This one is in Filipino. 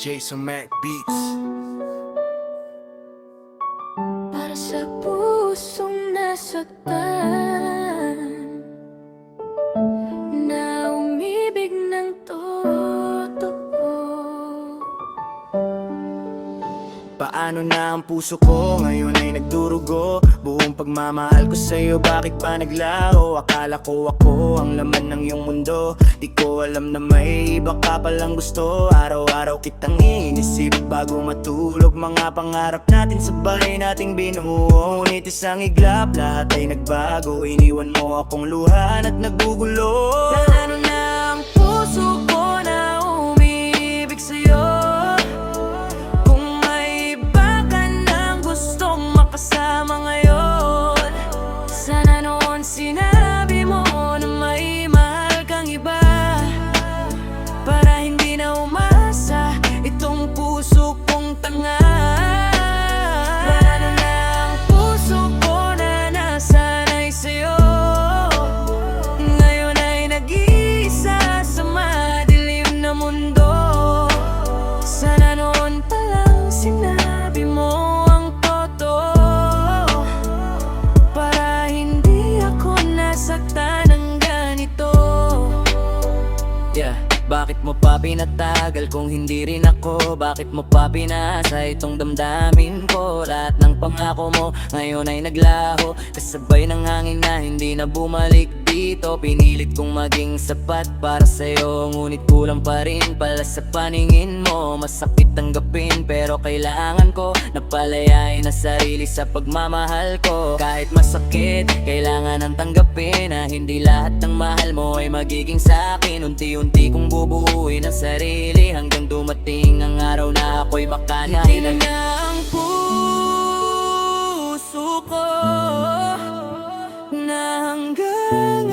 Jason Mac Beats. Para sa pusong nasaktan, na umibig ng totoo. Paano na ang puso ko ngayon ay nagdurugo? Buong pagmamahal ko sa'yo, bakit pa naglaho? Akala ko ako ang laman ng iyong mundo. Di ko alam na may iba ka palang gusto. Araw-araw kitang inisip bago matulog. Mga pangarap natin sabay nating binuo. Ngunit isang iglap, lahat ay nagbago. Iniwan mo akong luhan at nagugulo. Ano na ang puso ko na umibig sa'yo? Kasama ngayon, sana noon sinabi mo na may mahal kang iba, para hindi na umasa itong puso kong tanga. Paano na ang puso ko na nasanay sa'yo, ngayon ay nag-iisa sa madilim na mundo. Sana noon pa lang sinabi mo bakit mo pa pinatagal kung hindi rin ako? Bakit mo pa pinasa itong damdamin ko? Lahat ng pangako mo ngayon ay naglaho, kasabay ng hangin na hindi na bumalik dito. Pinilit kong maging sapat para sa'yo, ngunit kulang pa rin pala sa paningin mo. Masakit tanggapin pero kailangan ko na palayain ang sarili sa pagmamahal ko. Kahit masakit, kailangan ang tanggapin na hindi lahat ng mahal mo ay magiging sa'kin. Unti-unti kong bubuuin ang sarili hanggang dumating ang araw na ako'y makanahin. Hindi na ang puso ko na hanggang